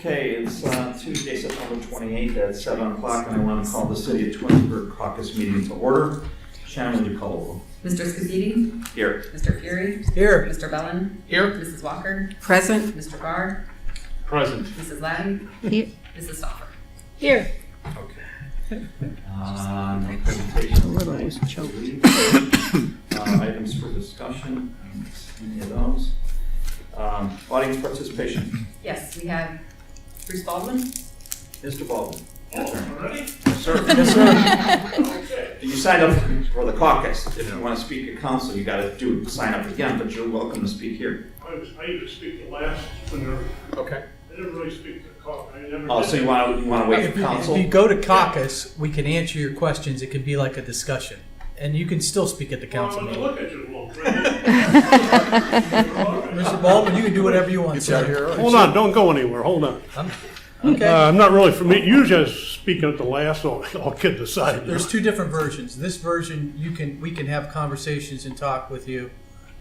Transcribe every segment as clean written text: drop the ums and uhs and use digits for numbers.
Okay, it's Tuesday, September 28th at 7 o'clock, and I want to call the City of Twinsburg Caucus meeting to order. Shannon, would you call the roll? Mr. Scazzetti? Here. Mr. Fury? Here. Mr. Bellin? Here. Mrs. Walker? Present. Mr. Barr? Present. Mrs. Laddie? Here. Mrs. Stoffer? Here. Okay. No presentation. was choked. Items for discussion, any of those? Audience participation. Yes, we have Bruce Baldwin. Mr. Baldwin. Ready? Yes, sir. Yes, sir. Okay. You signed up for the caucus. If you want to speak at council, you got to sign up again, but you're welcome to speak here. I usually speak the last when they're, Okay. I never really speak to the caucus. I never Oh, did so you that. want to wait If for you council? go to caucus, we can answer your questions. It could be like a discussion. And you can still speak at the Well, council I'm meeting. gonna look at you a little bit. Mr. Baldwin, you can do whatever you want, sir. Hold on, don't go anywhere, hold on. Okay. I'm not really familiar, usually I was speaking at the last, so I'll get decided. There's two different versions. This version, we can have conversations and talk with you.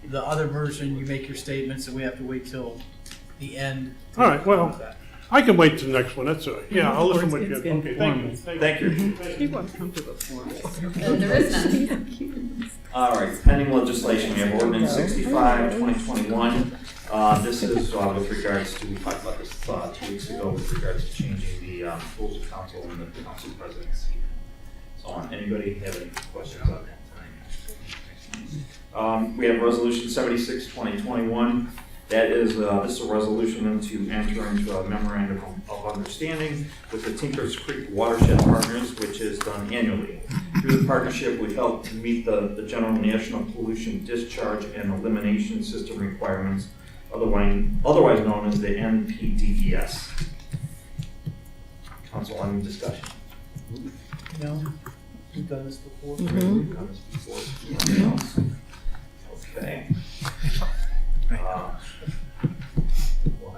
The other version, you make your statements and we have to wait till the end. to All right, well, do that. I can wait till the next one, that's all right. Yeah, I'll listen with you. It's Okay, thank you. Thank you. He won't come to the floor. There is none. All right, pending legislation, we have ordinance 65, 2021. This is with regards to, we talked about this 2 weeks ago, with regards to changing the rules of council and the council presidency. So on, anybody have any questions on that tonight? We have resolution 76, 2021. That is, this is a resolution to enter into a memorandum of understanding with the Tinkers Creek Watershed Partners, which is done annually. Through the partnership, we help to meet the general national pollution discharge and elimination system requirements, otherwise known as the NPDES. Council, any discussion? No, we've done this before. We've done this before. Anything else? Okay.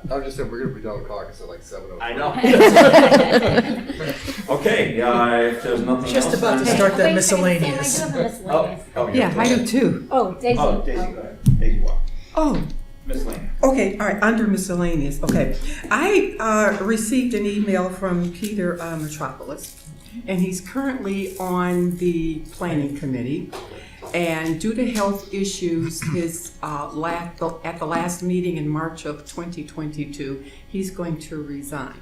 I was just saying, we're gonna be done with caucus at like 7:00. I know. Okay, if there's nothing Just else. about to then- start that Wait a miscellaneous. second, Sam, I do have a miscellaneous. Oh, Yeah, I do too. Oh, Daisy. Oh, Daisy, go ahead. Daisy, what? Oh, Miss Lane. okay, all right, under miscellaneous, okay. I received an email from Peter Metropolis, and he's currently on the planning committee. And due to health issues, his at the last meeting in March of 2022, he's going to resign.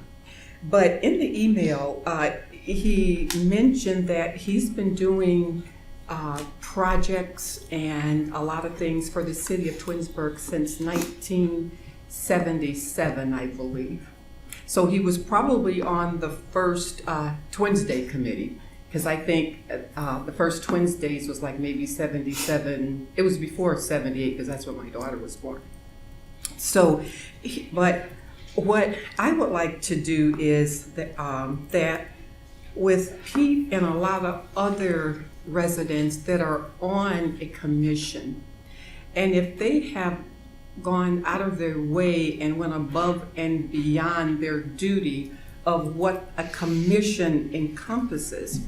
But in the email, he mentioned that he's been doing projects and a lot of things for the city of Twinsburg since 1977, I believe. So he was probably on the first Twins Day committee, because I think the first Twins Days was like maybe 77. It was before 78, because that's when my daughter was born. So, but what I would like to do is that with Pete and a lot of other residents that are on a commission, and if they have gone out of their way and went above and beyond their duty of what a commission encompasses.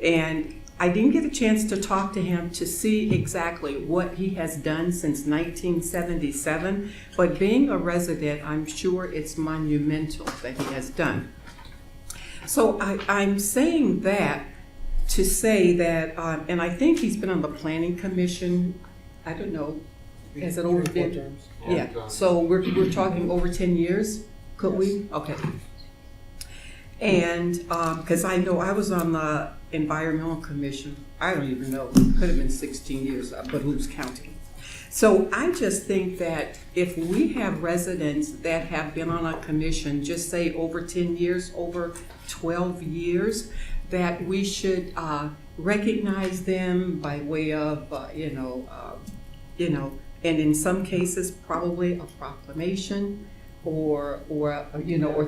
And I didn't get a chance to talk to him to see exactly what he has done since 1977, but being a resident, I'm sure it's monumental that he has done. So I'm saying that to say that, and I think he's been on the planning commission, I don't know, has it over been? Yeah, so we're talking over 10 years, could we? Okay. And, because I know I was on the environmental commission, I don't even know, could have been 16 years, but who's counting? So I just think that if we have residents that have been on a commission, just say over 10 years, over 12 years, that we should recognize them by way of, and in some cases, probably a proclamation, or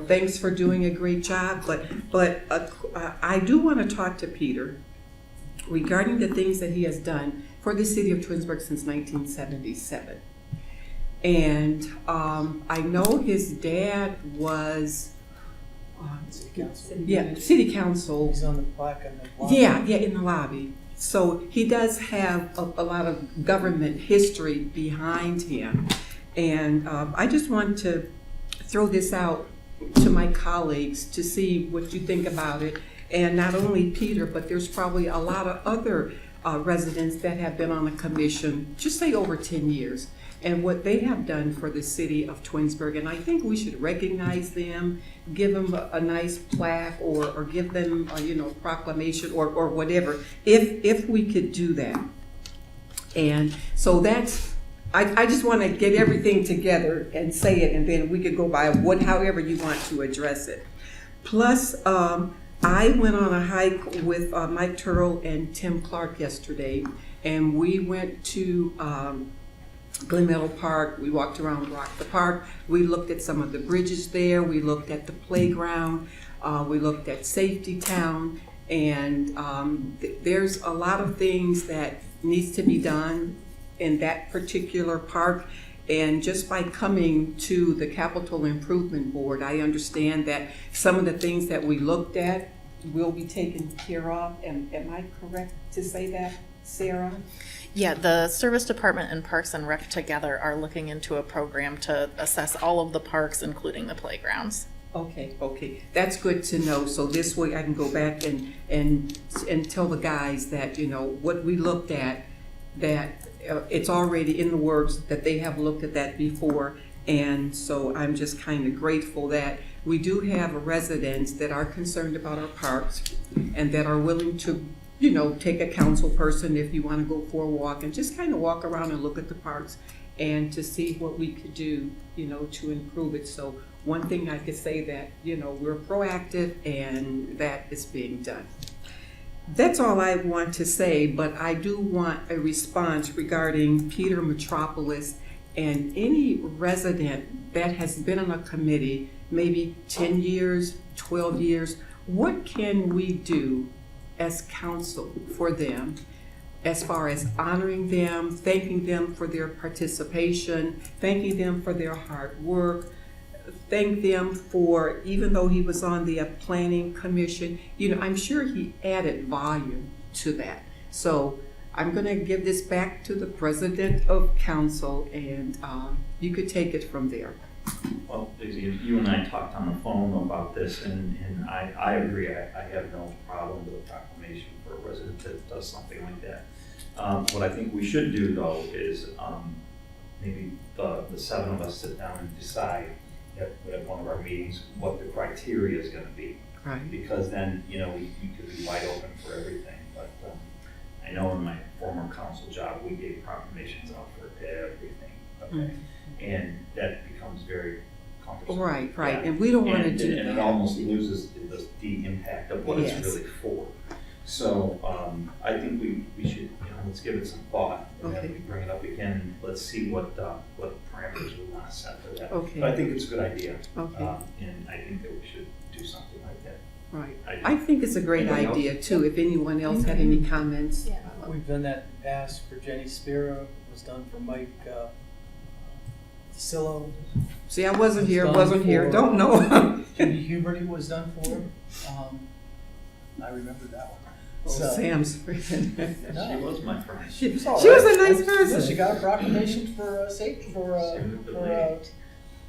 thanks for doing a great job. But I do want to talk to Peter regarding the things that he has done for the city of Twinsburg since 1977. And I know his dad was city council. He's on the plaque and the lobby. Yeah, in the lobby. So he does have a lot of government history behind him. And I just want to throw this out to my colleagues to see what you think about it. And not only Peter, but there's probably a lot of other residents that have been on the commission, just say over 10 years, and what they have done for the city of Twinsburg. And I think we should recognize them, give them a nice plaque, or give them a, proclamation or whatever, if we could do that. And so that's, I just want to get everything together and say it, and then we could go by however you want to address it. Plus, I went on a hike with Mike Turtle and Tim Clark yesterday, and we went to Glen Meadow Park. We walked around the park. We looked at some of the bridges there. We looked at the playground. We looked at Safety Town, and there's a lot of things that needs to be done in that particular park. And just by coming to the Capital Improvement Board, I understand that some of the things that we looked at will be taken care of. Am I correct to say that, Sarah? Yeah, the Service Department and Parks and Rec together are looking into a program to assess all of the parks, including the playgrounds. Okay, that's good to know. So this way I can go back and tell the guys that, what we looked at, that it's already in the works, that they have looked at that before. And so I'm just kind of grateful that we do have residents that are concerned about our parks and that are willing to, take a council person if you want to go for a walk and just kind of walk around and look at the parks and to see what we could do, to improve it. So one thing I could say that, we're proactive and that is being done. That's all I want to say, but I do want a response regarding Peter Metropolis and any resident that has been on a committee, maybe 10 years, 12 years. What can we do as council for them as far as honoring them, thanking them for their participation, thanking them for their hard work, thank them for, even though he was on the planning commission, I'm sure he added volume to that. So I'm going to give this back to the president of council, and you could take it from there. Well, Daisy, you and I talked on the phone about this, and I agree. I have no problem with a proclamation for a resident that does something like that. What I think we should do, though, is maybe the seven of us sit down and decide at one of our meetings what the criteria is going to be. Right. Because then, you could be wide open for everything. But I know in my former council job, we gave proclamations out for everything. Okay. Mm-hmm. And that becomes very cumbersome. Right. Yeah. And we don't want to do that. And it almost loses the impact of what Yes. it's really for. So I think we should, let's give it some thought. And Okay. then we bring it up again. Let's see what parameters we want to set for that. Okay. But I think it's a good idea. Okay. And I think that we should do something like that. Right. I I think it's a great Anybody idea too. If anyone else had any comments. Yeah. We've done that in the past for Jenny Spira, was done for Mike Silo. See, I wasn't here, For- don't know. Judy Huberty was done for. I remember that one. So- Sam's friend. She was my friend. She was all a right. nice Yeah, person. she got a proclamation for safety for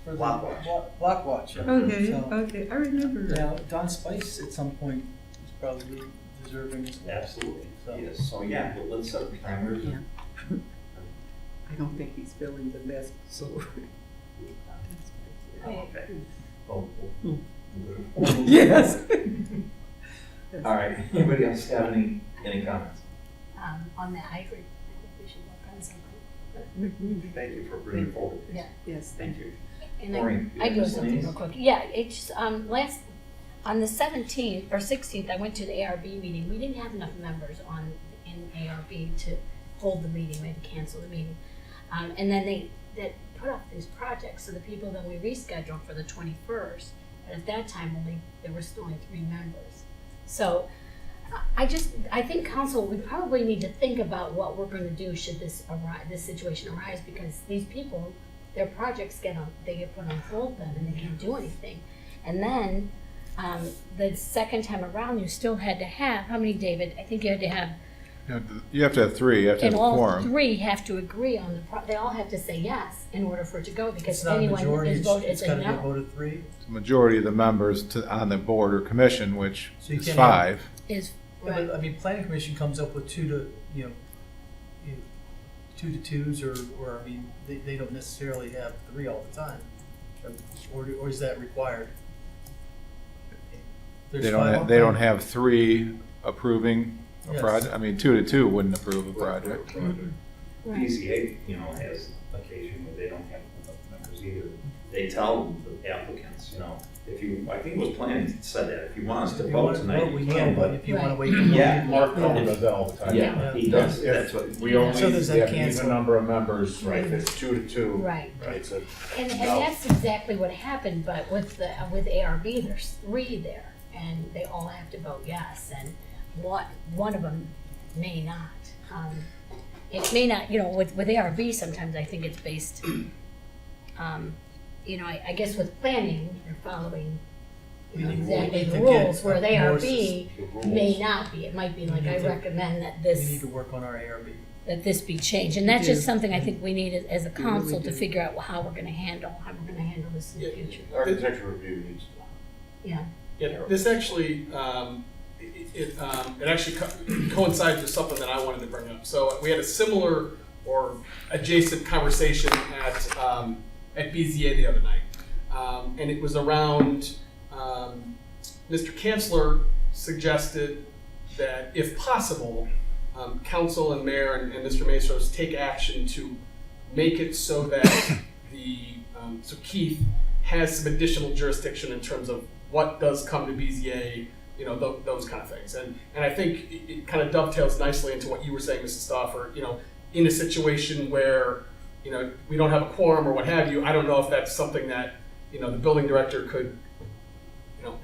the Block watch. Block watch. Yeah. Okay, So, okay, I remember her. now Don Spice at some point is probably deserving as well. Absolutely. So- Yes. So yeah, well, let's set the parameters. Yeah. I don't think he's feeling the best, so. Okay. Well, Yes. all right. Anybody else have any comments? On that, I agree. I think we should work on something. Thank you for bringing forward this. Yeah. Yes, Thank you. And Maureen, you I have do this, something Denise? real quick. Yeah, it's just, on the 17th or 16th, I went to the ARB meeting. We didn't have enough members in ARB to hold the meeting. We had to cancel the meeting. And then they put off these projects. So the people that we rescheduled for the 21st, and at that time there were still only 3 members. So I think council, we probably need to think about what we're going to do should this situation arise, because these people, their projects get put on hold then, and they can't do anything. And then the second time around, you still had to have, how many, David? I think you had to have You have to have three, you have to And have a all quorum. three have to agree on they all have to say yes in order for it to go, because It's not a anyone majority, is voted, it's it's a gotta be a no. vote of 3. Majority of the members on the board or commission, which So you is can't 5. Is, Yeah, right, but, I mean, planning commission comes up with 2 to 2s, or I mean, they don't necessarily have 3 all the time. Or is that required? There's They 5 on don't planning. have 3 approving a Yes. project. I mean, 2 to 2 wouldn't approve a project. right. PCA, has occasion where they don't have enough members either. They tell the applicants, if you, I think it was planning said that, if you want us to If you vote want to tonight, vote, we you can, can, but but if you want to Right. wait. Yeah. Mark Cullen does that all the time. yeah, he does, If that's what. we only So does that have an cancel? even number of members, right, if it's 2 to 2. Right. It's a, And No. that's exactly what happened, but with ARB, there's 3 there, and they all have to vote yes, and one of them may not. It may not, with ARB, sometimes I think it's based, I guess with planning, you're following, exactly the rules, where with ARB, may not be. It might be like, I recommend that We need this, to work on our ARB. that this be changed, and that's do. just something I think we need as a council to do. figure out how we're gonna handle this in the future. architecture review needs to. Yeah. Yeah, this actually, it actually coincides with something that I wanted to bring up. So we had a similar or adjacent conversation at BZA the other night. And it was around, Mr. Kanzler suggested that if possible, council and mayor and Mr. Mesos take action to make it so that so Keith has some additional jurisdiction in terms of what does come to BZA, those kind of things. And I think it kind of dovetails nicely into what you were saying, Mrs. Stauffer, in a situation where, we don't have a quorum or what have you, I don't know if that's something that, the building director could,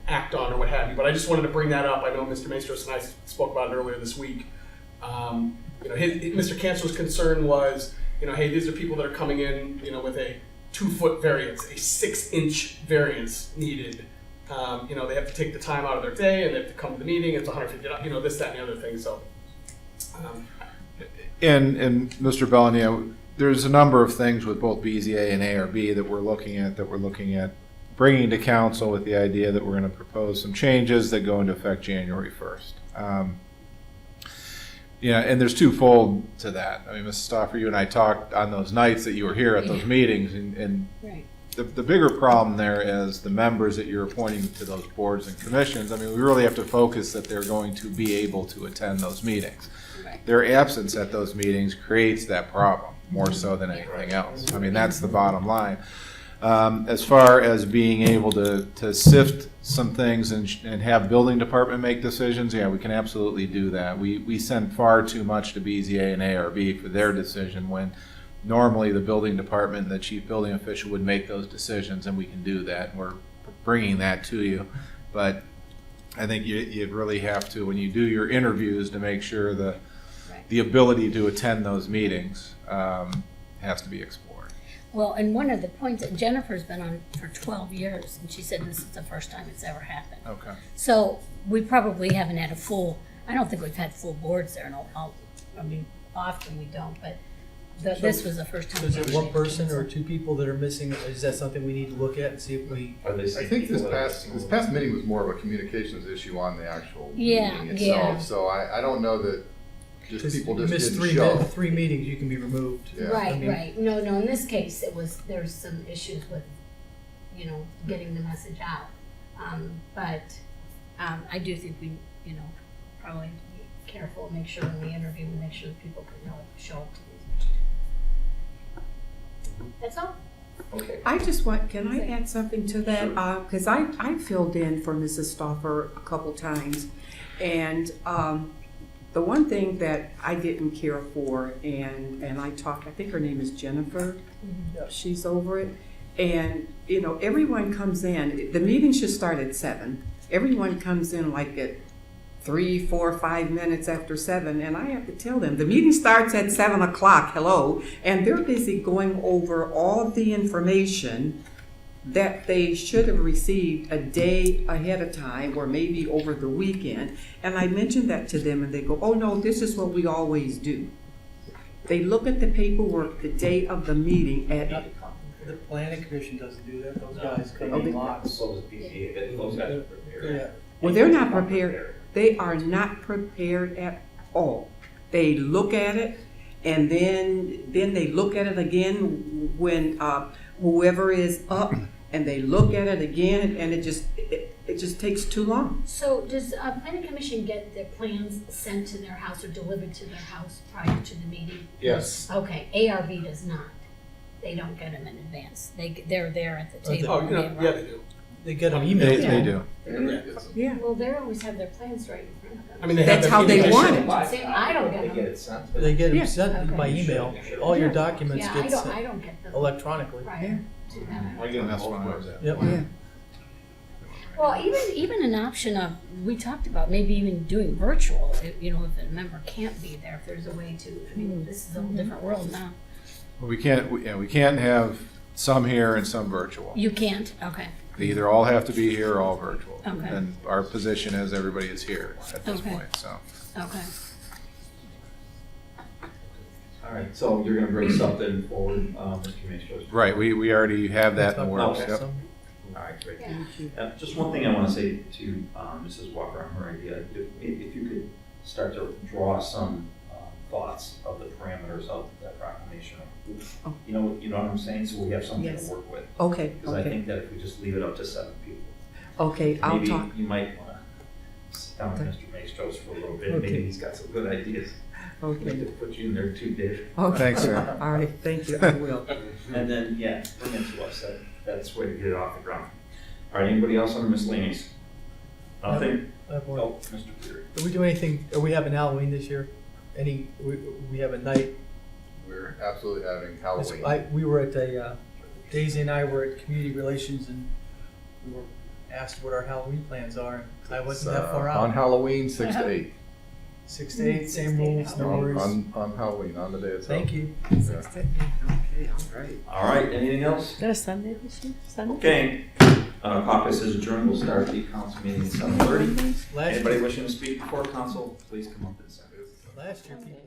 act on or what have you. But I just wanted to bring that up. I know Mr. Maestros and I spoke about it earlier this week. Mr. Kanzler's concern was, hey, these are people that are coming in, with a 2-foot variance, a 6-inch variance needed. They have to take the time out of their day and they have to come to the meeting. It's $150, this, that, and the other thing. So, And Mr. Bellania, there's a number of things with both BZA and ARB that we're looking at bringing to council with the idea that we're going to propose some changes that go into effect January 1st. And there's twofold to that. I mean, Mrs. Stauffer, you and I talked on those nights that you were here at those meetings, and Right. the bigger problem there is the members that you're appointing to those boards and commissions. I mean, we really have to focus that they're going to be able to attend those meetings. Right. Their absence at those meetings creates that problem more so than anything else. I mean, that's the bottom line. As far as being able to sift some things and have building department make decisions, yeah, we can absolutely do that. We send far too much to BZA and ARB for their decision when normally the building department and the chief building official would make those decisions, and we can do that. And we're bringing that to you. But I think you really have to, when you do your interviews, to make sure the ability to attend those meetings has to be explored. Well, and one of the points that Jennifer's been on for 12 years, and she said this is the first time it's ever happened. Okay. So we probably haven't had I don't think we've had full boards there, and often we don't, but this was the first time. So is it we one actually person or canceled. 2 people that are missing? Is that something we need to look at and see if we? Are they I saying think people that are- this past meeting was more of a communications issue on the actual Yeah, meeting yeah. itself. So I don't know that just Because people you just miss didn't show. 3 meetings, you can be removed. Yeah. Right, I mean- right. No, in this case, there's some issues with, getting the message out. But I do think we, probably have to be careful and make sure when we interview, we make sure that people can really show up to these meetings. That's all. Okay. I just can I add something to that? Because I filled in for Mrs. Stauffer a couple times. And the one thing that I didn't care for, and I think her name is Jennifer, she's over it. And, everyone comes in, the meeting should start at 7. Everyone comes in like at 3, 4, 5 minutes after 7, and I have to tell them, the meeting starts at 7 o'clock, hello, and they're busy going over all the information that they should have received a day ahead of time or maybe over the weekend. And I mentioned that to them and they go, oh no, this is what we always do. They look at the paperwork the day of the meeting at, The planning commission doesn't do that, those guys come Oh, they- in lots. So does PTA, those guys are prepared. Yeah. well, they're not prepared. They are not prepared at all. They look at it and then they look at it again when whoever is up and they look at it again and it just takes too long. So does planning commission get their plans sent to their house or delivered to their house prior to the meeting? Yes. Okay, ARB does not. They don't get them in advance. They're there at the table. Oh, when you know, they yeah, arrive. they do. They get them They, emailed. they do. Yeah. Well, they always have their plans right in front of them. I mean, they That's have how they communication. want it. See, I don't get They them. get it sent. They get them Yeah. sent by Okay. email. All your Yeah. documents Yeah, get I sent don't get them electronically. prior to that. I get That's all fine. of that. Yep. Yeah. Well, even an option of, we talked about maybe even doing virtual, if a member can't be there, if there's a way to, I mean, this is a whole different world now. We can't have some here and some virtual. You can't, okay, They either all have to be here or all virtual. Okay. And our position is everybody is here at this Okay. point, so. okay. All right, so you're gonna bring something forward, Mr. Maestros? Right, we already have that in the works, Okay. yep. All right, great. Yeah. Just one thing I want to say to Mrs. Walker on her idea, if you could start to draw some thoughts of the parameters of that proclamation. Oh. You know what I'm saying? So we have something Yes. to work with. Okay, Because I okay, think that if we just leave it up to 7 people, okay, I'll maybe talk. you might want to sit down with Mr. Maestros for a little bit. Okay. Maybe he's got some good ideas. I'd like Okay. to put you in there too, Dave. Okay. Thanks, sir. All right, thank you, I will. And then, yeah, bring it to us. That's the way to get it off the ground. All right, anybody else under miscellaneous? Nothing? I have one. Oh, Mr. Peter. Do we do anything, are we having Halloween this year? We have a night? We're absolutely having Halloween. We were at Daisy and I were at Community Relations and we were asked what our Halloween plans are. I wasn't that far On out. Halloween, 6 to 8. 6 to 8, same rules, no worries. On Halloween, on the day itself. Thank you. Yeah. Okay, all right. All right, anything else? That a Sunday this year? Sunday? Okay. Caucus is adjourned. We'll start the council meeting at 7:30. Last Anybody wishing to speak before council, please come up and say. year people